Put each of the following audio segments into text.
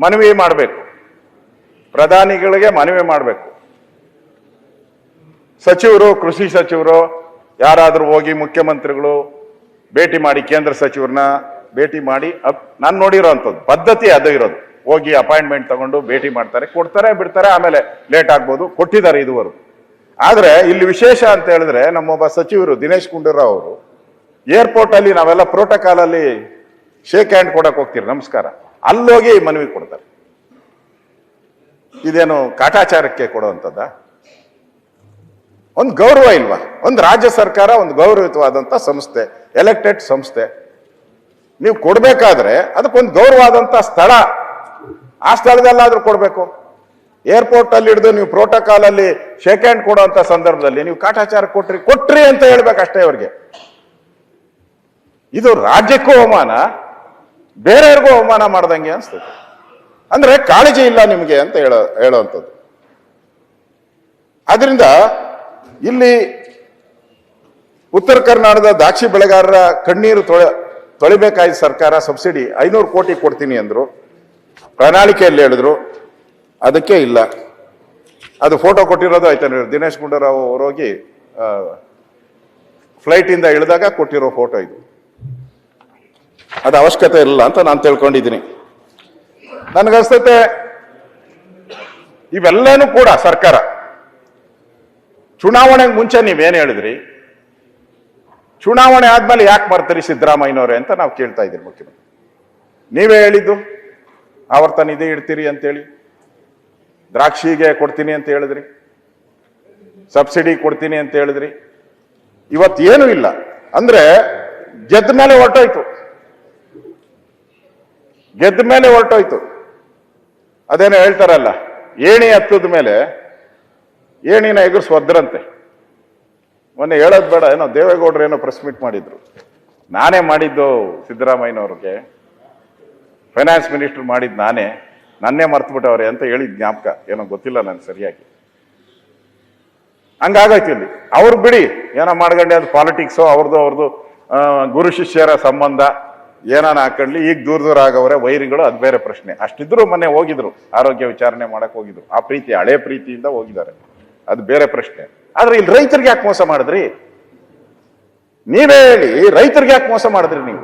ಮನವಿ ಮಾಡಬೇಕು, ಪ್ರಧಾನಿಗಳಿಗೆ ಮನವಿ ಮಾಡಬೇಕು. ಸಚಿವರು, ಕೃಷಿ ಸಚಿವರು ಯಾರಾದರೂ ಹೋಗಿ ಮುಖ್ಯಮಂತ್ರಿಗಳು ಭೇಟಿ ಮಾಡಿ, ಕೇಂದ್ರ ಸಚಿವರನ್ನ ಭೇಟಿ ಮಾಡಿ, ನಾನು ನೋಡಿರೋ ಅಂಥದ್ದು ಪದ್ಧತಿ ಅದು ಇರೋದು. ಹೋಗಿ ಅಪಾಯಿಂಟ್ಮೆಂಟ್ ತಗೊಂಡು ಭೇಟಿ ಮಾಡ್ತಾರೆ, ಕೊಡ್ತಾರೆ, ಬಿಡ್ತಾರೆ, ಆಮೇಲೆ ಲೇಟ್ ಆಗ್ಬೋದು, ಕೊಟ್ಟಿದ್ದಾರೆ ಇದುವರೆಗೂ. ಆದ್ರೆ ಇಲ್ಲಿ ವಿಶೇಷ ಅಂತ ಹೇಳಿದ್ರೆ ನಮ್ಮೊಬ್ಬ ಸಚಿವರು ದಿನೇಶ್ ಗುಂಡೂರಾವ್ ಅವರು ಏರ್ಪೋರ್ಟ್ ಅಲ್ಲಿ ನಾವೆಲ್ಲ ಪ್ರೋಟೋಕಾಲ್ ಅಲ್ಲಿ ಶೇಕ್ ಹ್ಯಾಂಡ್ ಕೊಡಕ್ ಹೋಗ್ತೀರಿ, ನಮಸ್ಕಾರ, ಅಲ್ಲೋಗಿ ಮನವಿ ಕೊಡ್ತಾರೆ. ಇದೇನು ಕಾಟಾಚಾರಕ್ಕೆ ಕೊಡುವಂಥದ್ದ? ಒಂದು ಗೌರವ ಇಲ್ವಾ? ಒಂದು ರಾಜ್ಯ ಸರ್ಕಾರ, ಒಂದು ಗೌರವಯುತವಾದಂಥ ಸಂಸ್ಥೆ, ಎಲೆಕ್ಟೆಡ್ ಸಂಸ್ಥೆ, ನೀವು ಕೊಡ್ಬೇಕಾದ್ರೆ ಅದಕ್ಕೊಂದು ಗೌರವವಾದಂಥ ಸ್ಥಳ, ಆ ಸ್ಥಳದಲ್ಲಾದ್ರೂ ಕೊಡ್ಬೇಕು. ಏರ್ಪೋರ್ಟ್ ಅಲ್ಲಿ ಹಿಡಿದು ನೀವು ಪ್ರೋಟೋಕಾಲ್ ಅಲ್ಲಿ ಶೇಕ್ ಹ್ಯಾಂಡ್ ಕೊಡುವಂತ ಸಂದರ್ಭದಲ್ಲಿ ನೀವು ಕಾಟಾಚಾರ ಕೊಟ್ರಿ ಅಂತ ಹೇಳ್ಬೇಕಷ್ಟೇ ಅವ್ರಿಗೆ. ಇದು ರಾಜ್ಯಕ್ಕೂ ಅವಮಾನ, ಬೇರೆಯವ್ರಿಗೂ ಅವಮಾನ ಮಾಡ್ದಂಗೆ ಅನ್ಸ್ತದೆ. ಅಂದ್ರೆ ಕಾಳಜಿ ಇಲ್ಲ ನಿಮಗೆ ಅಂತ ಹೇಳುವಂಥದ್ದು. ಆದ್ರಿಂದ ಇಲ್ಲಿ ಉತ್ತರ ಕರ್ನಾಟಕದ ದ್ರಾಕ್ಷಿ ಬೆಳೆಗಾರರ ಕಣ್ಣೀರು ತೊಳಿಬೇಕಾಯ್ತು ಸರ್ಕಾರ. ಸಬ್ಸಿಡಿ 500 ಕೋಟಿ ಕೊಡ್ತೀನಿ ಅಂದ್ರು, ಪ್ರಣಾಳಿಕೆಯಲ್ಲಿ ಹೇಳಿದ್ರು, ಅದಕ್ಕೆ ಇಲ್ಲ. ಅದು ಫೋಟೋ ಕೊಟ್ಟಿರೋದು ಆಯ್ತಾ, ದಿನೇಶ್ ಗುಂಡೂರಾವ್ ಅವರು ಹೋಗಿ ಫ್ಲೈಟ್ ಇಂದ ಇಳಿದಾಗ ಕೊಟ್ಟಿರೋ ಫೋಟೋ ಇದು. ಅದು ಅವಶ್ಯಕತೆ ಇಲ್ಲ ಅಂತ ನಾನು ತಿಳ್ಕೊಂಡಿದ್ದೀನಿ. ನನಗನ್ಸುತ್ತೆ ಇವೆಲ್ಲನೂ ಕೂಡ ಸರ್ಕಾರ ಚುನಾವಣೆಗೆ ಮುಂಚೆ ನೀವೇನು ಹೇಳಿದ್ರಿ, ಚುನಾವಣೆ ಆದ್ಮೇಲೆ ಯಾಕೆ ಬರ್ತೀರಿ ಸಿದ್ದರಾಮಯ್ಯನವರೇ ಅಂತ ನಾವು ಕೇಳ್ತಾ ಇದ್ದೀರಿ. ಮುಖ್ಯಮಂತ್ರಿ ನೀವೇ ಹೇಳಿದ್ದು ಆವರ್ತ ನಿಧಿ ಇಡ್ತೀರಿ ಅಂತೇಳಿ, ದ್ರಾಕ್ಷಿಗೆ ಕೊಡ್ತೀನಿ ಅಂತ ಹೇಳಿದ್ರಿ, ಸಬ್ಸಿಡಿ ಕೊಡ್ತೀನಿ ಅಂತ ಹೇಳಿದ್ರಿ. ಇವತ್ತೇನು ಇಲ್ಲ ಅಂದ್ರೆ ಗೆದ್ದ ಮೇಲೆ ಹೊರಟೋಯ್ತು. ಅದೇನೋ ಹೇಳ್ತಾರಲ್ಲ, ಏಣಿ ಹತ್ತದ ಮೇಲೆ ಏಣಿನ ಎಗರ್ಸ್ವದ್ರಂತೆ. ಮೊನ್ನೆ ಹೇಳೋದು ಬೇಡ, ಏನೋ ದೇವೇಗೌಡರು ಏನೋ ಪ್ರೆಸ್ ಮೀಟ್ ಮಾಡಿದ್ರು, ನಾನೇ ಮಾಡಿದ್ದು ಸಿದ್ದರಾಮಯ್ಯನವ್ರಿಗೆ, ಫೈನಾನ್ಸ್ ಮಿನಿಸ್ಟರ್ ಮಾಡಿದ್ದು ನನ್ನೇ ಮರ್ತ್ಬಿಟ್ಟವ್ರೆ ಅಂತ ಹೇಳಿದ್ ಜ್ಞಾಪಕ ಏನೋ ಗೊತ್ತಿಲ್ಲ ನನ್ಗೆ ಸರಿಯಾಗಿ. ಹಂಗಾಗೈತಿ ಇಲ್ಲಿ. ಅವ್ರು ಬಿಡಿ, ಏನೋ ಮಾಡ್ಕೊಂಡೆ, ಅದು ಪಾಲಿಟಿಕ್ಸು, ಅವ್ರದ್ದು ಗುರು ಶಿಷ್ಯರ ಸಂಬಂಧ ಏನಾನ ಹಾಕೊಂಡ್ಲಿ. ಈಗ ದೂರ ಆಗವ್ರೆ ವೈರಿಗಳು, ಅದು ಬೇರೆ ಪ್ರಶ್ನೆ. ಅಷ್ಟಿದ್ರು ಮೊನ್ನೆ ಹೋಗಿದ್ರು, ಆರೋಗ್ಯ ವಿಚಾರಣೆ ಮಾಡಕ್ ಹೋಗಿದ್ರು. ಆ ಪ್ರೀತಿ ಹಳೆ ಪ್ರೀತಿಯಿಂದ ಹೋಗಿದ್ದಾರೆ, ಅದು ಬೇರೆ ಪ್ರಶ್ನೆ. ಆದ್ರೆ ಇಲ್ಲಿ ರೈತರಿಗೆ ಯಾಕೆ ಮೋಸ ಮಾಡಿದ್ರಿ? ನೀವೇ ಹೇಳಿ, ರೈತರಿಗೆ ಯಾಕೆ ಮೋಸ ಮಾಡಿದ್ರಿ? ನೀವು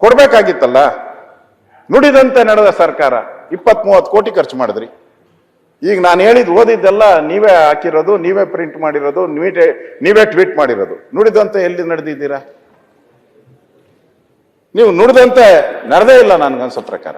ಕೊಡ್ಬೇಕಾಗಿತ್ತಲ್ಲ. ನುಡಿದಂತೆ ನಡೆದ ಸರ್ಕಾರ 20-30 ಕೋಟಿ ಖರ್ಚು ಮಾಡಿದ್ರಿ. ಈಗ ನಾನು ಓದಿದ್ದೆಲ್ಲ ನೀವೇ ಹಾಕಿರೋದು, ನೀವೇ ಪ್ರಿಂಟ್ ಮಾಡಿರೋದು, ನೀವೇ ಟ್ವೀಟ್ ಮಾಡಿರೋದು. ನುಡಿದಂತೆ ಎಲ್ಲಿ ನಡೆದಿದ್ದೀರಾ? ನೀವು ನುಡಿದಂತೆ ನಡೆದೇ ಇಲ್ಲ ನನ್ಗನ್ಸೋ ಪ್ರಕಾರ.